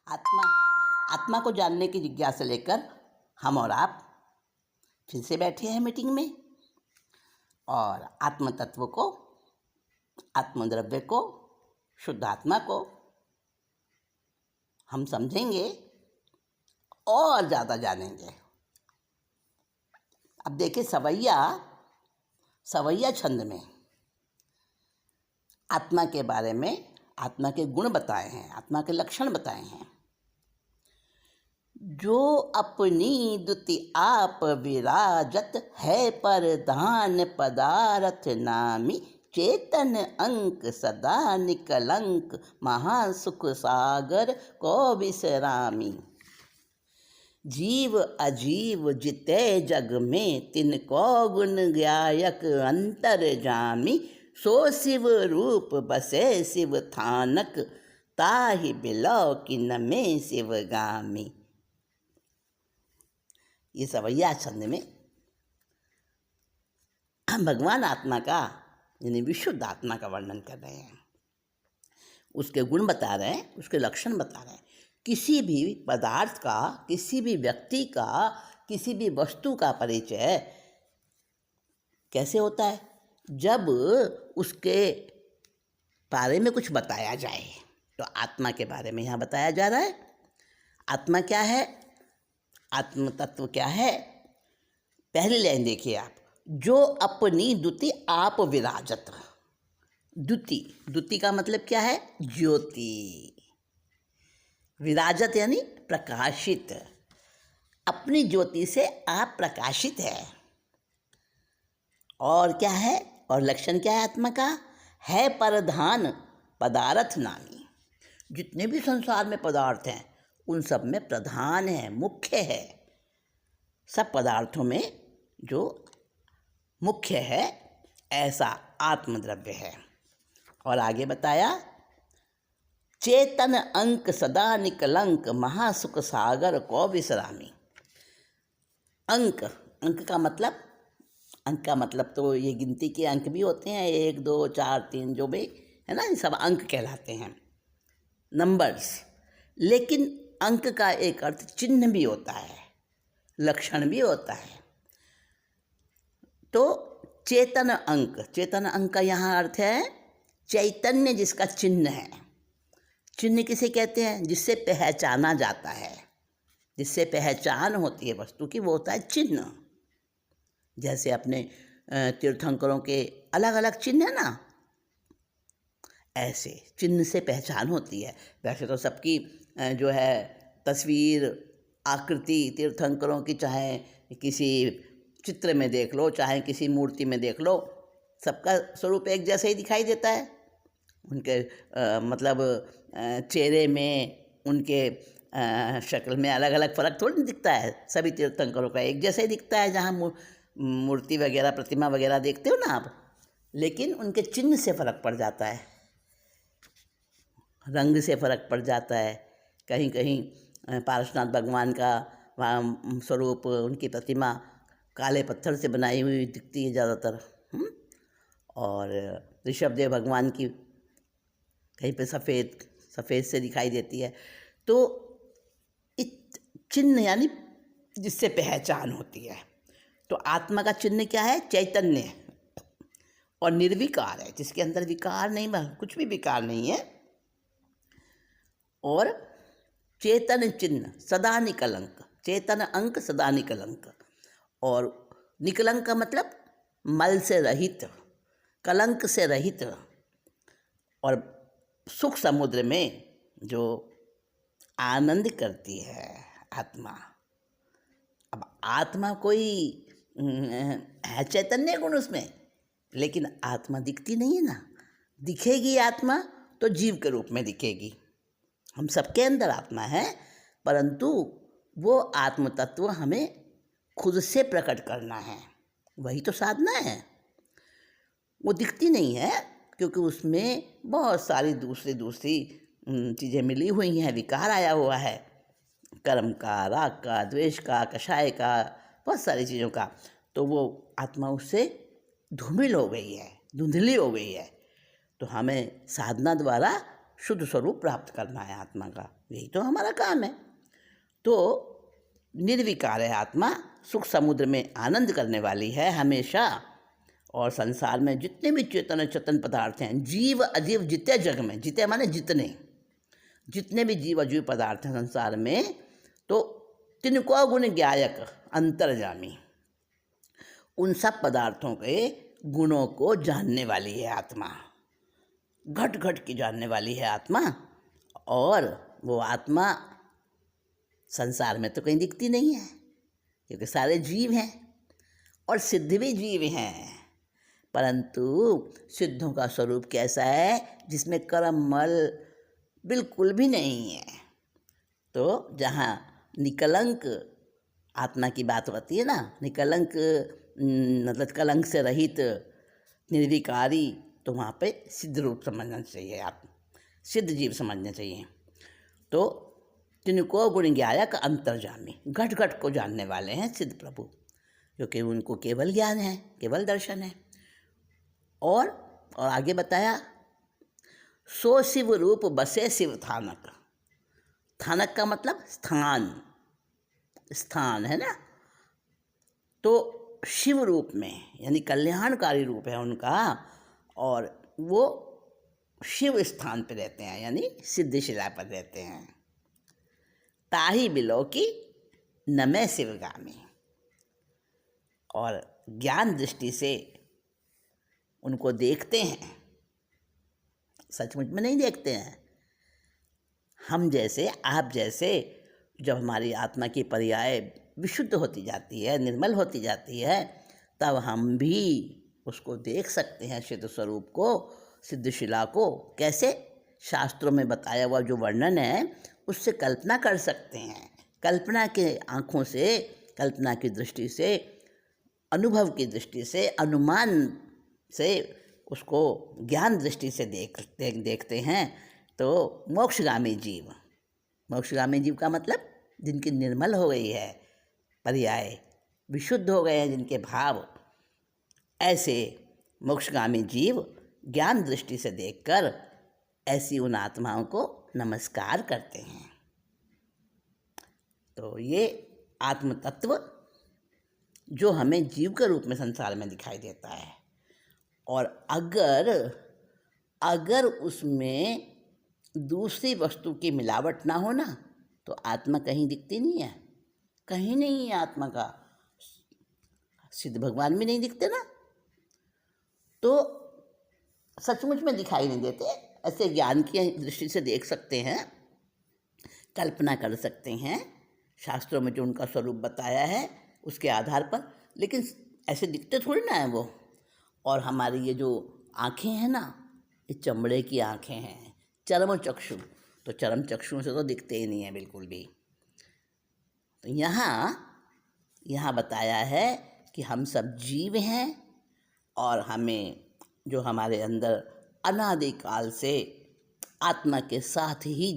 आत्मा आत्मा को जानने की जिज्ञासा लेकर हम और आप फिर से बैठे हैं मीटिंग में और आत्म तत्व को, आत्मद्रव्य को, शुद्ध आत्मा को हम समझेंगे और ज़्यादा जानेंगे। अब देखिए, सवैया छंद में आत्मा के बारे में, आत्मा के गुण बताए हैं, आत्मा के लक्षण बताए हैं। जो अपनी द्युति आप विराजत है, परधान पदारथ नामी, चेतन अंक सदा निकलंक, महासुख सागर को विश्रामी। जीव अजीव जिते जग में, तिनको गुण गायक अंतर जामी, सो शिव रूप बसे शिव थानक, ताहि बिलो किन में शिवगामी। ये सवैया छंद में हम भगवान आत्मा का यानी विशुद्ध आत्मा का वर्णन कर रहे हैं, उसके गुण बता रहे हैं, उसके लक्षण बता रहे हैं। किसी भी पदार्थ का, किसी भी व्यक्ति का, किसी भी वस्तु का परिचय कैसे होता है? जब उसके बारे में कुछ बताया जाए। तो आत्मा के बारे में यहाँ बताया जा रहा है। आत्मा क्या है? आत्म तत्व क्या है? पहली लाइन देखिए आप, जो अपनी द्युति आप विराजत। द्युति का मतलब क्या है? ज्योति। विराजत यानी प्रकाशित। अपनी ज्योति से आप प्रकाशित है। और क्या है? और लक्षण क्या है आत्मा का? है परधान पदार्थ नामी। जितने भी संसार में पदार्थ हैं उन सब में प्रधान है, मुख्य है। सब पदार्थों में जो मुख्य है ऐसा आत्मद्रव्य है। और आगे बताया, चेतन अंक सदा निकलंक, महासुख सागर को विश्रामी। अंक का मतलब तो ये गिनती के अंक भी होते हैं, 1 2 4 3 जो भी है ना, ये सब अंक कहलाते हैं, नंबर्स। लेकिन अंक का एक अर्थ चिन्ह भी होता है, लक्षण भी होता है। तो चेतन अंक का यहाँ अर्थ है चैतन्य, जिसका चिन्ह है। चिन्ह किसे कहते हैं? जिससे पहचाना जाता है, जिससे पहचान होती है वस्तु की, वो होता है चिन्ह। जैसे अपने तीर्थंकरों के अलग अलग चिन्ह है ना, ऐसे चिन्ह से पहचान होती है। वैसे तो सबकी जो है तस्वीर, आकृति तीर्थंकरों की, चाहे किसी चित्र में देख लो, चाहे किसी मूर्ति में देख लो, सबका स्वरूप एक जैसे ही दिखाई देता है। उनके मतलब चेहरे में, उनके शक्ल में अलग अलग फ़र्क थोड़ी नहीं दिखता है। सभी तीर्थंकरों का एक जैसा ही दिखता है। जहाँ मूर्ति वगैरह, प्रतिमा वगैरह देखते हो ना आप, लेकिन उनके चिन्ह से फ़र्क पड़ जाता है, रंग से फ़र्क पड़ जाता है। कहीं कहीं पारसनाथ भगवान का स्वरूप, उनकी प्रतिमा काले पत्थर से बनाई हुई दिखती है ज़्यादातर, और ऋषभदेव भगवान की कहीं पे सफ़ेद से दिखाई देती है। तो चिन्ह यानी जिससे पहचान होती है। तो आत्मा का चिन्ह क्या है? चैतन्य और निर्विकार है, जिसके अंदर विकार नहीं, कुछ भी विकार नहीं है। और चेतन चिन्ह सदा निकलंक, चेतन अंक सदा निकलंक। और निकलंक का मतलब मल से रहित, कलंक से रहित। और सुख समुद्र में जो आनंद करती है आत्मा। अब आत्मा कोई है चैतन्य गुण उसमें, लेकिन आत्मा दिखती नहीं है ना। दिखेगी आत्मा तो जीव के रूप में दिखेगी। हम सबके अंदर आत्मा है, परंतु वो आत्म तत्व हमें खुद से प्रकट करना है, वही तो साधना है। वो दिखती नहीं है क्योंकि उसमें बहुत सारी दूसरी चीज़ें मिली हुई हैं, विकार आया हुआ है, कर्म का, राग का, द्वेष का, कषाय का, बहुत सारी चीज़ों का। तो वो आत्मा उससे धूमिल हो गई है, धुंधली हो गई है। तो हमें साधना द्वारा शुद्ध स्वरूप प्राप्त करना है आत्मा का, यही तो हमारा काम है। तो निर्विकार है आत्मा, सुख समुद्र में आनंद करने वाली है हमेशा। और संसार में जितने भी चेतन चेतन पदार्थ हैं, जीव अजीव जितने जग में, जितने माने जितने भी जीव अजीव पदार्थ हैं संसार में, तो तिनको गुण ज्ञायक अंतर्जामी, उन सब पदार्थों के गुणों को जानने वाली है आत्मा, घट घट की जानने वाली है आत्मा। और वो आत्मा संसार में तो कहीं दिखती नहीं है, क्योंकि सारे जीव हैं और सिद्ध भी जीव हैं। परंतु सिद्धों का स्वरूप कैसा है, जिसमें कर्म मल बिल्कुल भी नहीं है। तो जहाँ निकलंक आत्मा की बात होती है ना, निकलंक मतलब कलंक से रहित निर्विकारी, तो वहाँ पे सिद्ध रूप समझना चाहिए, आप सिद्ध जीव समझना चाहिए। तो तिनको गुण ज्ञायक अंतर्जामी, घट घट को जानने वाले हैं सिद्ध प्रभु, क्योंकि उनको केवल ज्ञान है, केवल दर्शन है। और आगे बताया, सो शिव रूप बसे शिव थानक। थानक का मतलब स्थान है ना। तो शिव रूप में, यानी कल्याणकारी रूप है उनका, और वो शिव स्थान पे रहते हैं, यानी सिद्धशिला पर रहते हैं। ताही बिलो की नमे शिवगामी, और ज्ञान दृष्टि से उनको देखते हैं, सचमुच में नहीं देखते हैं। हम जैसे, आप जैसे, जब हमारी आत्मा की पर्याय विशुद्ध होती जाती है, निर्मल होती जाती है, तब हम भी उसको देख सकते हैं, सिद्ध स्वरूप को, सिद्धशिला को। कैसे? शास्त्रों में बताया हुआ जो वर्णन है उससे कल्पना कर सकते हैं। कल्पना के आँखों से, कल्पना की दृष्टि से, अनुभव की दृष्टि से, अनुमान से उसको ज्ञान दृष्टि से देखते हैं। तो मोक्षगामी जीव, मोक्षगामी जीव का मतलब जिनकी निर्मल हो गई है पर्याय, विशुद्ध हो गए हैं जिनके भाव, ऐसे मोक्षगामी जीव ज्ञान दृष्टि से देखकर ऐसी उन आत्माओं को नमस्कार करते हैं। तो ये आत्म तत्व जो हमें जीव के रूप में संसार में दिखाई देता है, और अगर उसमें दूसरी वस्तु की मिलावट ना हो ना, तो आत्मा कहीं दिखती नहीं है, कहीं नहीं है आत्मा का। सिद्ध भगवान भी नहीं दिखते ना, तो सचमुच में दिखाई नहीं देते। ऐसे ज्ञान की दृष्टि से देख सकते हैं, कल्पना कर सकते हैं, शास्त्रों में जो उनका स्वरूप बताया है उसके आधार पर, लेकिन ऐसे दिखते थोड़ी ना है वो। और हमारी ये जो आँखें हैं ना, ये चमड़े की आँखें हैं, चर्म चक्षु, तो चर्म चक्षु से तो दिखते ही नहीं है बिल्कुल भी। तो यहाँ बताया है कि हम सब जीव हैं, और हमें जो हमारे अंदर अनादिकाल से आत्मा के साथ ही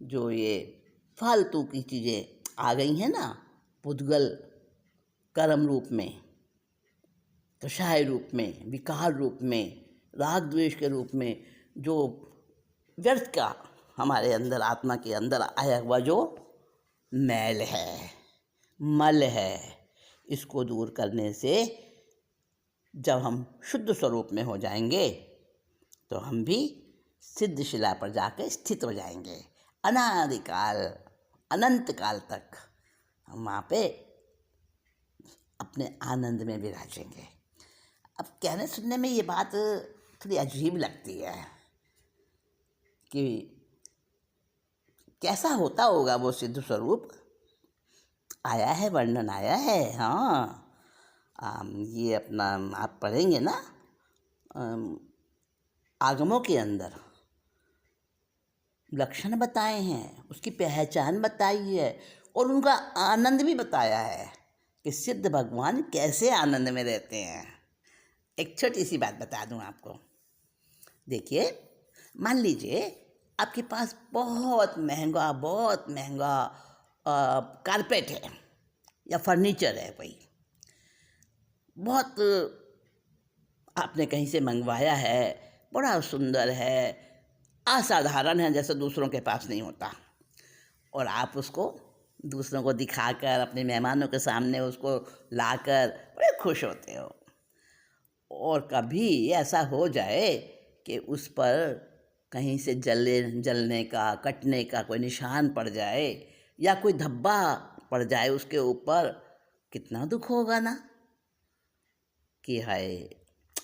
जो ये फालतू की चीज़ें आ गई हैं ना, पुद्गल कर्म रूप में, कषाय रूप में, विकार रूप में, राग द्वेष के रूप में, जो व्यर्थ का हमारे अंदर, आत्मा के अंदर आया हुआ जो मैल है, मल है, इसको दूर करने से जब हम शुद्ध स्वरूप में हो जाएंगे, तो हम भी सिद्ध शिला पर जाकर स्थित हो जाएंगे। अनादिकाल, अनंत काल तक हम वहाँ पे अपने आनंद में विराजेंगे। अब कहने सुनने में ये बात थोड़ी अजीब लगती है कि कैसा होता होगा वो सिद्ध स्वरूप। आया है, वर्णन आया है, हाँ। ये अपना आप पढ़ेंगे ना आगमों के अंदर लक्षण बताए हैं, उसकी पहचान बताई है, और उनका आनंद भी बताया है कि सिद्ध भगवान कैसे आनंद में रहते हैं। एक छोटी सी बात बता दूं आपको। देखिए, मान लीजिए आपके पास बहुत महंगा कारपेट है या फर्नीचर है, कोई बहुत आपने कहीं से मंगवाया है, बड़ा सुंदर है, असाधारण है, जैसे दूसरों के पास नहीं होता, और आप उसको दूसरों को दिखाकर अपने मेहमानों के सामने उसको लाकर बड़े खुश होते हो। और कभी ऐसा हो जाए कि उस पर कहीं से जलने का, कटने का कोई निशान पड़ जाए या कोई धब्बा पड़ जाए उसके ऊपर, कितना दुख होगा ना कि हाय,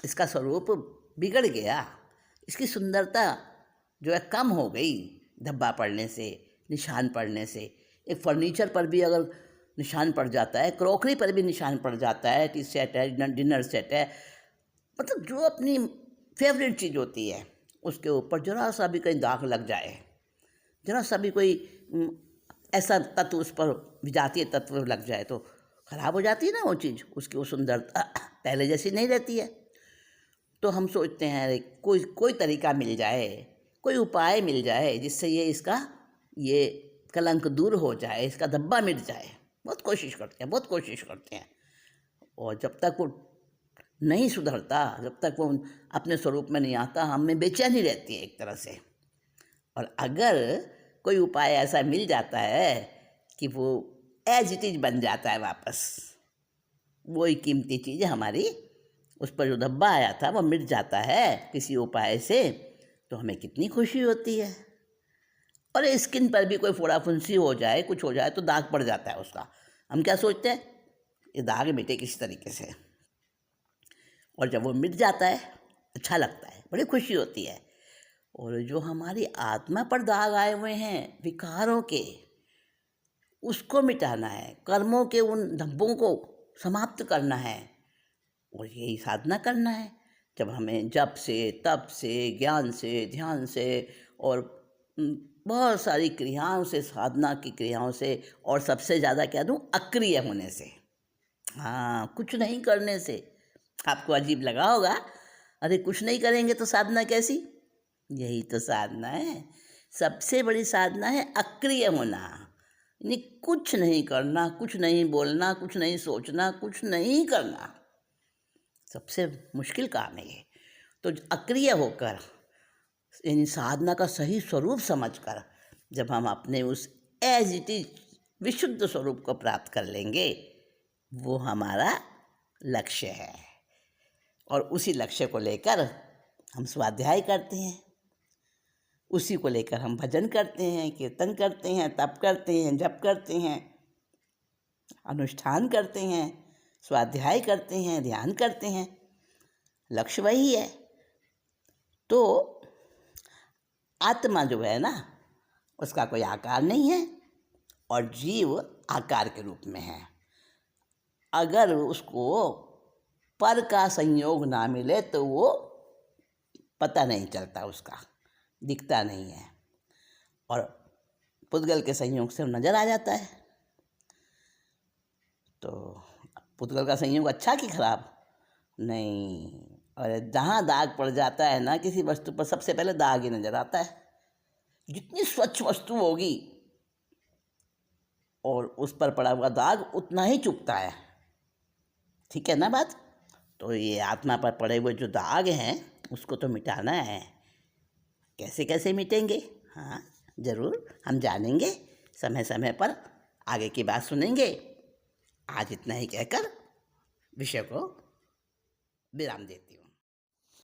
इसका स्वरूप बिगड़ गया, इसकी सुंदरता जो है कम हो गई धब्बा पड़ने से, निशान पड़ने से। एक फर्नीचर पर भी अगर निशान पड़ जाता है, क्रॉकरी पर भी निशान पड़ जाता है, टी सेट है, डिनर सेट है, मतलब जो अपनी फेवरेट चीज़ होती है उसके ऊपर जरा सा भी कहीं दाग लग जाए, जरा सा भी कोई ऐसा तत्व उस पर विजातीय तत्व लग जाए तो खराब हो जाती है ना वो चीज़, उसकी वो सुंदरता पहले जैसी नहीं रहती है। तो हम सोचते हैं अरे कोई तरीका मिल जाए, कोई उपाय मिल जाए जिससे ये कलंक दूर हो जाए, इसका धब्बा मिट जाए। बहुत कोशिश करते हैं, और जब तक वो नहीं सुधरता, जब तक वो अपने स्वरूप में नहीं आता, हम में बेचैनी रहती है एक तरह से। और अगर कोई उपाय ऐसा मिल जाता है कि वो एज इट इज बन जाता है वापस, वही कीमती चीज़ हमारी, उस पर जो धब्बा आया था वो मिट जाता है किसी उपाय से, तो हमें कितनी खुशी होती है। और स्किन पर भी कोई फोड़ा फुंसी हो जाए, कुछ हो जाए तो दाग पड़ जाता है उसका, हम क्या सोचते हैं, ये दाग मिटे किसी तरीके से। और जब वो मिट जाता है अच्छा लगता है, बड़ी खुशी होती है। और जो हमारी आत्मा पर दाग आए हुए हैं विकारों के, उसको मिटाना है, कर्मों के उन धब्बों को समाप्त करना है, और यही साधना करना है। जब हमें जप से, तप से, ज्ञान से, ध्यान से और बहुत सारी क्रियाओं से, साधना की क्रियाओं से, और सबसे ज़्यादा क्या दूँ, अक्रिय होने से, हाँ, कुछ नहीं करने से। आपको अजीब लगा होगा, अरे कुछ नहीं करेंगे तो साधना कैसी? यही तो साधना है, सबसे बड़ी साधना है अक्रिय होना, यानी कुछ नहीं करना, कुछ नहीं बोलना, कुछ नहीं सोचना, कुछ नहीं करना, सबसे मुश्किल काम है ये। तो अक्रिय होकर, यानी साधना का सही स्वरूप समझकर, जब हम अपने उस एज इट इज विशुद्ध स्वरूप को प्राप्त कर लेंगे, वो हमारा लक्ष्य है। और उसी लक्ष्य को लेकर हम स्वाध्याय करते हैं, उसी को लेकर हम भजन करते हैं, कीर्तन करते हैं, तप करते हैं, जप करते हैं, अनुष्ठान करते हैं, स्वाध्याय करते हैं, ध्यान करते हैं। लक्ष्य वही है। तो आत्मा जो है ना, उसका कोई आकार नहीं है, और जीव आकार के रूप में है। अगर उसको पर का संयोग ना मिले तो वो पता नहीं चलता, उसका दिखता नहीं है, और पुद्गल के संयोग से नज़र आ जाता है। तो पुद्गल का संयोग अच्छा कि खराब? नहीं। और जहाँ दाग पड़ जाता है ना किसी वस्तु पर, सबसे पहले दाग ही नज़र आता है। जितनी स्वच्छ वस्तु होगी और उस पर पड़ा हुआ दाग उतना ही चुभता है, ठीक है ना बात? तो ये आत्मा पर पड़े हुए जो दाग हैं उसको तो मिटाना है। कैसे कैसे मिटेंगे? हाँ, ज़रूर हम जानेंगे, समय समय पर आगे की बात सुनेंगे। आज इतना ही कहकर विषय को विराम देती हूँ।